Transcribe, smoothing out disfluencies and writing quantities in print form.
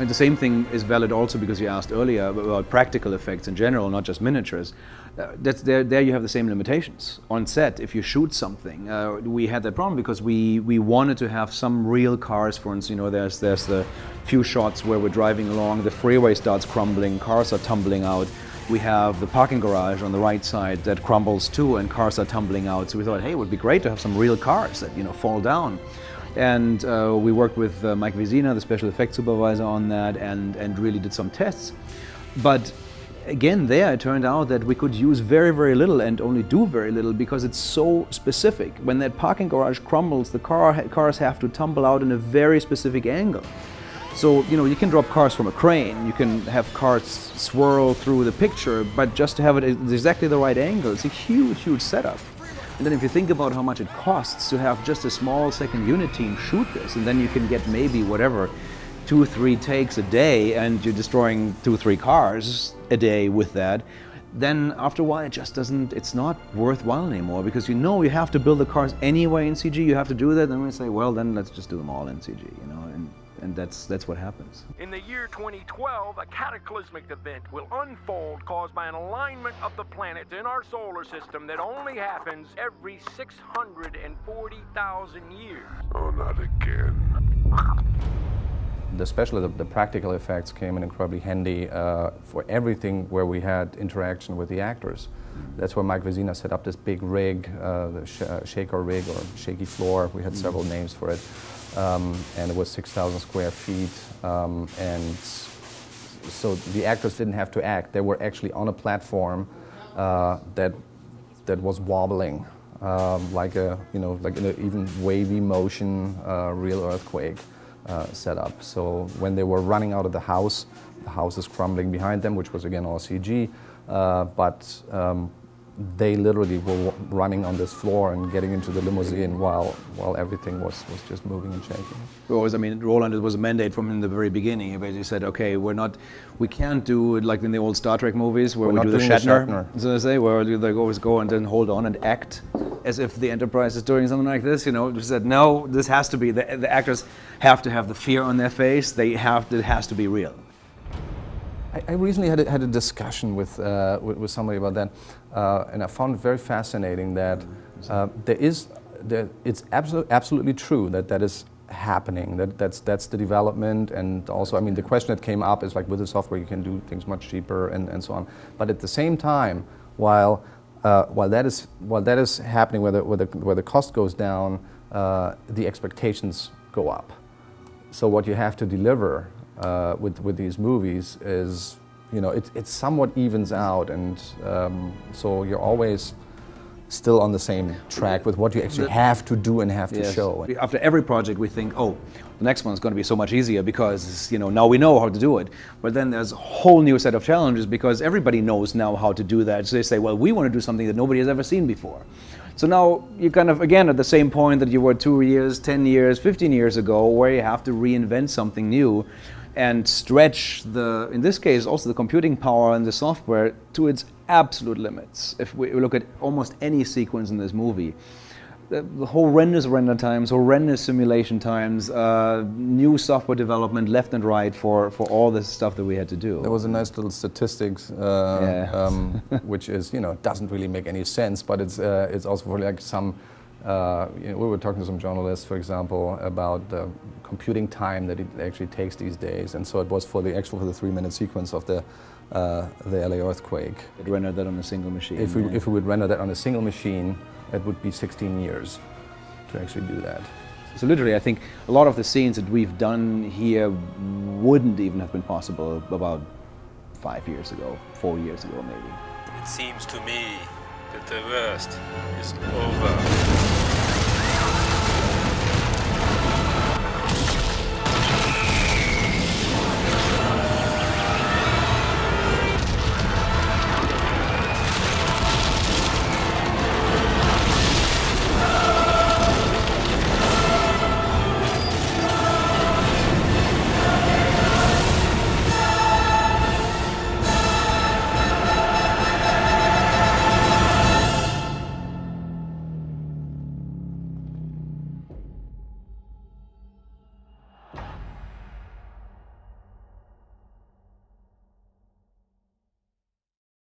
And the same thing is valid also because you asked earlier about practical effects in general, not just miniatures. There you have the same limitations. On set, if you shoot something, we had that problem because we wanted to have some real cars. For instance, you know, there's the few shots where we're driving along, the freeway starts crumbling, cars are tumbling out. We have the parking garage on the right side that crumbles too, and cars are tumbling out. So we thought, hey, it would be great to have some real cars that, you know, fall down. And we worked with Mike Vezina, the special effects supervisor, on that, and really did some tests. But again, there it turned out that we could use very, very little and only do very little because it's so specific. When that parking garage crumbles, the cars have to tumble out in a very specific angle. So, you know, you can drop cars from a crane, you can have cars swirl through the picture, but just to have it at exactly the right angle, it's a huge, huge setup. And then if you think about how much it costs to have just a small second unit team shoot this, and then you can get maybe whatever, 2-3 takes a day, and you're destroying 2-3 cars a day with that, then after a while it just doesn't, it's not worthwhile anymore, because you know you have to build the cars anyway in CG, you have to do that, and we say, well, then let's just do them all in CG, you know, and that's what happens. In the year 2012, a cataclysmic event will unfold caused by an alignment of the planets in our solar system that only happens every 640,000 years. Oh, not again. Especially the practical effects came in incredibly handy for everything where we had interaction with the actors. That's where Mike Vezina set up this big rig, the shaker rig or shaky floor. We had several names for it. And it was 6,000 square feet, and so the actors didn't have to act. They were actually on a platform that was wobbling, like a, you know, like in an even wavy motion, real earthquake setup. So when they were running out of the house is crumbling behind them, which was again all CG, but they literally were running on this floor and getting into the limousine while everything was just moving and shaking. I mean, Roland, it was a mandate from the very beginning. He basically said, okay, we can't do it like in the old Star Trek movies where we do the Shatner. So they say, where they always go and then hold on and act as if the Enterprise is doing something like this. You know, we said, no, this has to be, the actors have to have the fear on their face. It has to be real. I recently had a discussion with somebody about that, and I found it very fascinating that it's absolutely true that is happening. That's the development, and also, I mean, the question that came up is like with the software you can do things much cheaper and so on. But at the same time, while that is happening, where the cost goes down, the expectations go up. So what you have to deliver with these movies is, you know, it somewhat evens out, and so you're always still on the same track with what you actually have to do and have to show. After every project we think, oh, the next one's going to be so much easier because, you know, now we know how to do it. But then there's a whole new set of challenges because everybody knows now how to do that. So they say, well, we want to do something that nobody has ever seen before. So now you're kind of, again, at the same point that you were 2 years, 10 years, 15 years ago, where you have to reinvent something new and stretch in this case, also the computing power and the software to its absolute limits. If we look at almost any sequence in this movie, the horrendous render times, horrendous simulation times, new software development left and right for all this stuff that we had to do. There was a nice little statistics, which is, you know, doesn't really make any sense, but it's also for like some, you know, we were talking to some journalists, for example, about the computing time that it actually takes these days, and so it was for the 3-minute sequence of the LA earthquake. It rendered that on a single machine. If we would render that on a single machine, it would be 16 years to actually do that. So literally, I think a lot of the scenes that we've done here wouldn't even have been possible about 5 years ago, 4 years ago maybe. It seems to me that the worst is over.